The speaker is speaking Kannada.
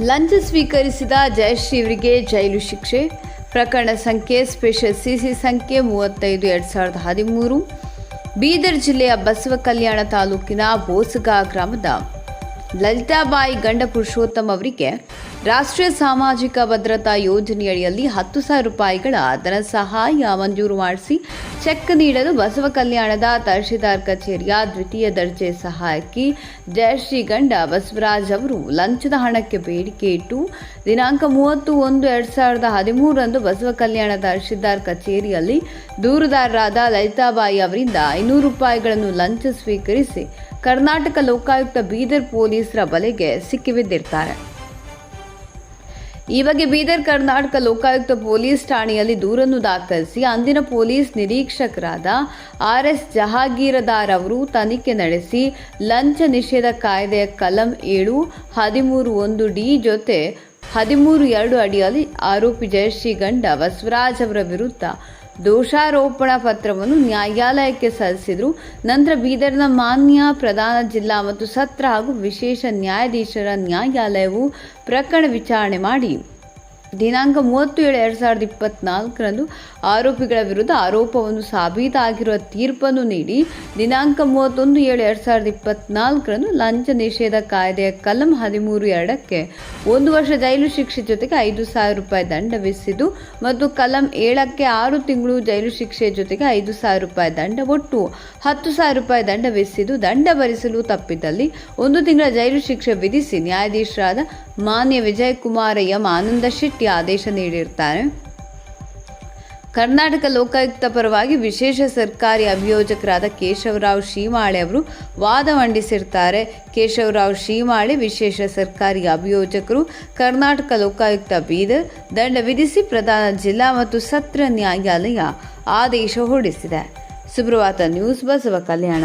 ಲಂಚ ಸ್ವೀಕರಿಸಿದ ಜಯಶ್ರೀ ಅವರಿಗೆ ಜೈಲು ಶಿಕ್ಷೆ. ಪ್ರಕರಣ ಸಂಖ್ಯೆ ಸ್ಪೆಷಲ್ ಸಿಸಿ ಸಂಖ್ಯೆ 35/2013. ಬೀದರ್ ಜಿಲ್ಲೆಯ ಬಸವ ಕಲ್ಯಾಣ ತಾಲೂಕಿನ ಬೋಸಗಾ ಗ್ರಾಮದ ಲಲಿತಾಬಾಯಿ ಗಂಡ ಪುರುಷೋತ್ತಮ್ ಅವರಿಗೆ ರಾಷ್ಟ್ರೀಯ ಸಾಮಾಜಿಕ ಭದ್ರತಾ ಯೋಜನೆಯಡಿಯಲ್ಲಿ 10,000 ರೂಪಾಯಿಗಳ ಧನ ಸಹಾಯ ಮಂಜೂರು ಮಾಡಿಸಿ ಚೆಕ್ ನೀಡಲು ಬಸವ ಕಲ್ಯಾಣದ ತಹಶೀಲ್ದಾರ್ ಕಚೇರಿಯ ದ್ವಿತೀಯ ದರ್ಜೆ ಸಹಾಯಕಿ ಜಯಶ್ರೀ ಗಂಡ ಬಸವರಾಜ್ ಅವರು ಲಂಚದ ಹಣಕ್ಕೆ ಬೇಡಿಕೆ ಇಟ್ಟು ದಿನಾಂಕ 30/1/2013 ರಂದು ಬಸವ ಕಲ್ಯಾಣ ತಹಶೀಲ್ದಾರ್ ಕಚೇರಿಯಲ್ಲಿ ದೂರುದಾರರಾದ ಲಲಿತಾಬಾಯಿ ಅವರಿಂದ 500 ರೂಪಾಯಿಗಳನ್ನು ಲಂಚ ಸ್ವೀಕರಿಸಿ ಕರ್ನಾಟಕ ಲೋಕಾಯುಕ್ತ ಬೀದರ್ ಪೊಲೀಸರ ಬಲೆಗೆ ಸಿಕ್ಕಿಬಿದ್ದಿರ್ತಾರೆ. ಈ ಬಗ್ಗೆ ಬೀದರ್ ಕರ್ನಾಟಕ ಲೋಕಾಯುಕ್ತ ಪೊಲೀಸ್ ಠಾಣೆಯಲ್ಲಿ ದೂರನ್ನು ದಾಖಲಿಸಿ ಅಂದಿನ ಪೊಲೀಸ್ ನಿರೀಕ್ಷಕರಾದ RS ಜಹಾಗೀರದಾರ್ ಅವರು ತನಿಖೆ ನಡೆಸಿ ಲಂಚ ನಿಷೇಧ ಕಾಯ್ದೆಯ ಕಲಂ 7, 13(1)(d) ಜೊತೆ 13(2) ಅಡಿಯಲ್ಲಿ ಆರೋಪಿ ಜಯಶ್ರೀ ಗಂಡ ಬಸವರಾಜ್ ಅವರ ವಿರುದ್ಧ ದೋಷಾರೋಪಣಾ ಪತ್ರವನ್ನು ನ್ಯಾಯಾಲಯಕ್ಕೆ ಸಲ್ಲಿಸಿದರು. ನಂತರ ಬೀದರ್ನ ಮಾನ್ಯ ಪ್ರಧಾನ ಜಿಲ್ಲಾ ಮತ್ತು ಸತ್ರ ಹಾಗೂ ವಿಶೇಷ ನ್ಯಾಯಾಧೀಶರ ನ್ಯಾಯಾಲಯವು ಪ್ರಕರಣ ವಿಚಾರಣೆ ಮಾಡಿ ದಿನಾಂಕ 30/7/2024 ರಂದು ಆರೋಪಿಗಳ ವಿರುದ್ಧ ಆರೋಪವನ್ನು ಸಾಬೀತಾಗಿರುವ ತೀರ್ಪನ್ನು ನೀಡಿ ದಿನಾಂಕ 31/7/2024 ರಂದು ಲಂಚ ನಿಷೇಧ ಕಾಯ್ದೆಯ ಕಲಂ 13(2)ಕ್ಕೆ 1 ವರ್ಷ ಜೈಲು ಶಿಕ್ಷೆ ಜೊತೆಗೆ 5,000 ರೂಪಾಯಿ ದಂಡ ವಿಧಿಸಿದ್ದು ಮತ್ತು ಕಲಂ 7ಕ್ಕೆ 6 ತಿಂಗಳು ಜೈಲು ಶಿಕ್ಷೆ ಜೊತೆಗೆ 5,000 ರೂಪಾಯಿ ದಂಡ, ಒಟ್ಟು 10,000 ರೂಪಾಯಿ ದಂಡ ವಿಧಿಸಿದ್ದು ದಂಡ ಭರಿಸಲು ತಪ್ಪಿದಲ್ಲಿ 1 ತಿಂಗಳ ಜೈಲು ಶಿಕ್ಷೆ ವಿಧಿಸಿ ನ್ಯಾಯಾಧೀಶರಾದ ಮಾನ್ಯ ವಿಜಯಕುಮಾರ ಎಂ ಆನಂದ ಶೆಟ್ಟಿ ಆದೇಶ ನೀಡಿರುತ್ತಾರೆ. ಕರ್ನಾಟಕ ಲೋಕಾಯುಕ್ತ ಪರವಾಗಿ ವಿಶೇಷ ಸರ್ಕಾರಿ ಅಭಿಯೋಜಕರಾದ ಕೇಶವರಾವ್ ಶೀಮಾಳೆ ಅವರು ವಾದ ಮಂಡಿಸಿರುತ್ತಾರೆ. ಕೇಶವರಾವ್ ಶೀಮಾಳೆ ವಿಶೇಷ ಸರ್ಕಾರಿ ಅಭಿಯೋಜಕರು, ಕರ್ನಾಟಕ ಲೋಕಾಯುಕ್ತ ಬೀದರ್ ದಂಡ ವಿಧಿಸಿ ಪ್ರಧಾನ ಜಿಲ್ಲಾ ಮತ್ತು ಸತ್ರ ನ್ಯಾಯಾಲಯ ಆದೇಶ ಹೊರಡಿಸಿದೆ. ಸುಬ್ರವಾತ ನ್ಯೂಸ್, ಬಸವ ಕಲ್ಯಾಣ.